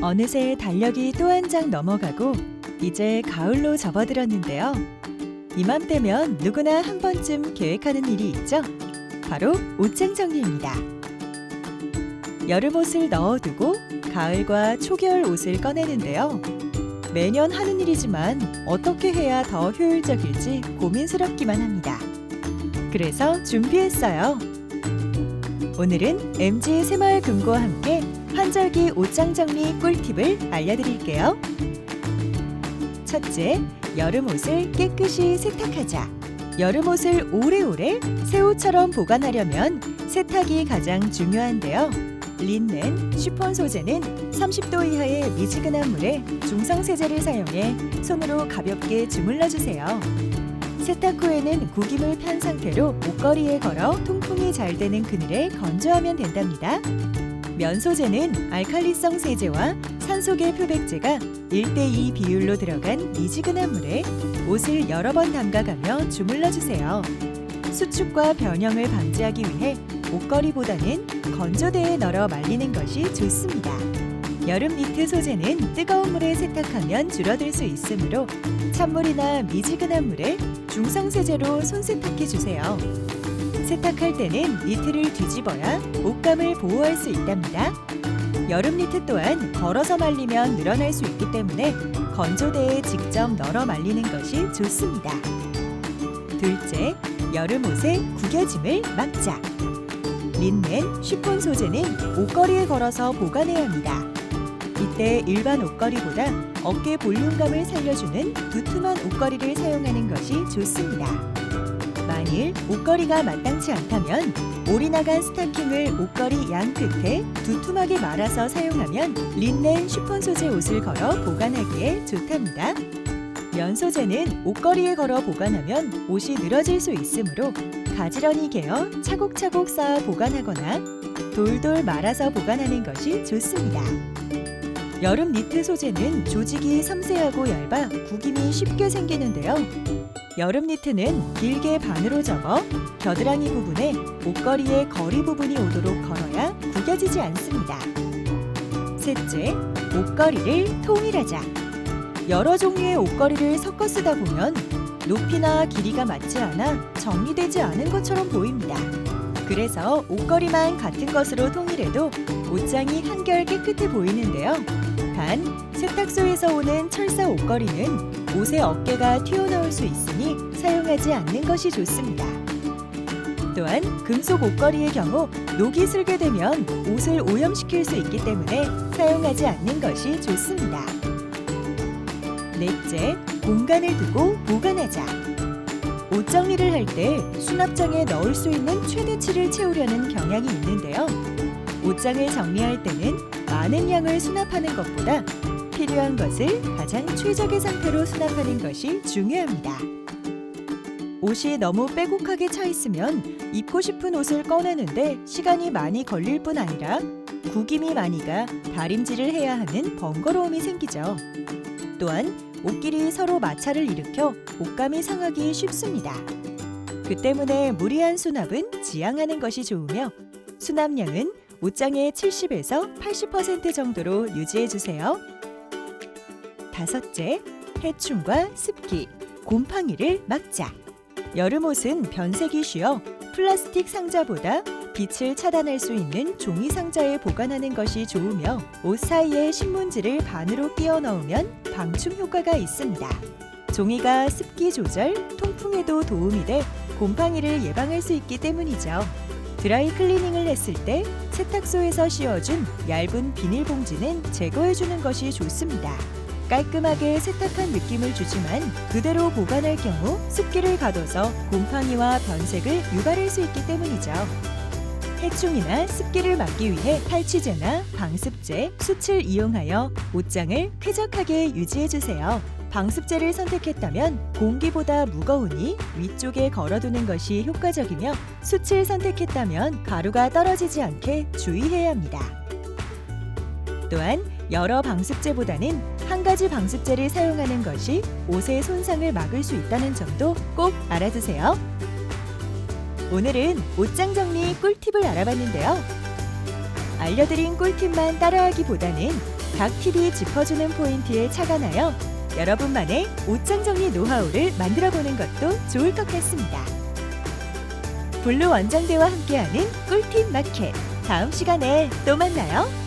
어느새 달력이 또 한 장 넘어가고 이제 가을로 접어들었는데요. 이맘때면 누구나 한 번쯤 계획하는 일이 있죠. 바로 옷장 정리입니다. 여름 옷을 넣어두고 가을과 초겨울 옷을 꺼내는데요. 매년 하는 일이지만 어떻게 해야 더 효율적일지 고민스럽기만 합니다. 그래서 준비했어요. 오늘은 MG 새마을금고와 함께 환절기 옷장 정리 꿀팁을 알려드릴게요. 첫째, 여름 옷을 깨끗이 세탁하자. 여름 옷을 오래오래 새 옷처럼 보관하려면 세탁이 가장 중요한데요. 린넨, 쉬폰 소재는 30도 이하의 미지근한 물에 중성 세제를 사용해 손으로 가볍게 주물러주세요. 세탁 후에는 구김을 편 상태로 옷걸이에 걸어 통풍이 잘 되는 그늘에 건조하면 된답니다. 면 소재는 알칼리성 세제와 산소계 표백제가 1:2 비율로 들어간 미지근한 물에 옷을 여러 번 담가가며 주물러주세요. 수축과 변형을 방지하기 위해 옷걸이보다는 건조대에 널어 말리는 것이 좋습니다. 여름 니트 소재는 뜨거운 물에 세탁하면 줄어들 수 있으므로 찬물이나 미지근한 물에 중성 세제로 손 세탁해주세요. 세탁할 때는 니트를 뒤집어야 옷감을 보호할 수 있답니다. 여름 니트 또한 걸어서 말리면 늘어날 수 있기 때문에 건조대에 직접 널어 말리는 것이 좋습니다. 둘째, 여름 옷의 구겨짐을 막자. 린넨, 쉬폰 소재는 옷걸이에 걸어서 보관해야 합니다. 이때 일반 옷걸이보다 어깨 볼륨감을 살려주는 두툼한 옷걸이를 사용하는 것이 좋습니다. 만일 옷걸이가 마땅치 않다면 올이 나간 스타킹을 옷걸이 양 끝에 두툼하게 말아서 사용하면 린넨, 쉬폰 소재 옷을 걸어 보관하기에 좋답니다. 면 소재는 옷걸이에 걸어 보관하면 옷이 늘어질 수 있으므로 가지런히 개어 차곡차곡 쌓아 보관하거나 돌돌 말아서 보관하는 것이 좋습니다. 여름 니트 소재는 조직이 섬세하고 얇아 구김이 쉽게 생기는데요. 여름 니트는 길게 반으로 접어 겨드랑이 부분에 옷걸이의 거리 부분이 오도록 걸어야 구겨지지 않습니다. 셋째, 옷걸이를 통일하자. 여러 종류의 옷걸이를 섞어 쓰다 보면 높이나 길이가 맞지 않아 정리되지 않은 것처럼 보입니다. 그래서 옷걸이만 같은 것으로 통일해도 옷장이 한결 깨끗해 보이는데요. 단, 세탁소에서 오는 철사 옷걸이는 옷의 어깨가 튀어나올 수 있으니 사용하지 않는 것이 좋습니다. 또한 금속 옷걸이의 경우 녹이 슬게 되면 옷을 오염시킬 수 있기 때문에 사용하지 않는 것이 좋습니다. 넷째, 공간을 두고 보관하자. 옷 정리를 할 때 수납장에 넣을 수 있는 최대치를 채우려는 경향이 있는데요. 옷장을 정리할 때는 많은 양을 수납하는 것보다 필요한 것을 가장 최적의 상태로 수납하는 것이 중요합니다. 옷이 너무 빼곡하게 차 있으면 입고 싶은 옷을 꺼내는데 시간이 많이 걸릴 뿐 아니라 구김이 많이 가 다림질을 해야 하는 번거로움이 생기죠. 또한 옷끼리 서로 마찰을 일으켜 옷감이 상하기 쉽습니다. 그 때문에 무리한 수납은 지양하는 것이 좋으며 수납량은 옷장의 70에서 80% 정도로 유지해주세요. 다섯째, 해충과 습기, 곰팡이를 막자. 여름 옷은 변색이 쉬워 플라스틱 상자보다 빛을 차단할 수 있는 종이 상자에 보관하는 것이 좋으며 옷 사이에 신문지를 반으로 끼워 넣으면 방충 효과가 있습니다. 종이가 습기 조절, 통풍에도 도움이 돼 곰팡이를 예방할 수 있기 때문이죠. 드라이 클리닝을 했을 때 세탁소에서 씌워준 얇은 비닐봉지는 제거해주는 것이 좋습니다. 깔끔하게 세탁한 느낌을 주지만 그대로 보관할 경우 습기를 가둬서 곰팡이와 변색을 유발할 수 있기 때문이죠. 해충이나 습기를 막기 위해 탈취제나 방습제, 숯을 이용하여 옷장을 쾌적하게 유지해주세요. 방습제를 선택했다면 공기보다 무거우니 위쪽에 걸어두는 것이 효과적이며 숯을 선택했다면 가루가 떨어지지 않게 주의해야 합니다. 또한 여러 방습제보다는 한 가지 방습제를 사용하는 것이 옷의 손상을 막을 수 있다는 점도 꼭 알아두세요. 오늘은 옷장 정리 꿀팁을 알아봤는데요. 알려드린 꿀팁만 따라하기보다는 각 팁이 짚어주는 포인트에 착안하여 여러분만의 옷장 정리 노하우를 만들어 보는 것도 좋을 것 같습니다. 블루 원정대와 함께하는 꿀팁 마켓. 다음 시간에 또 만나요.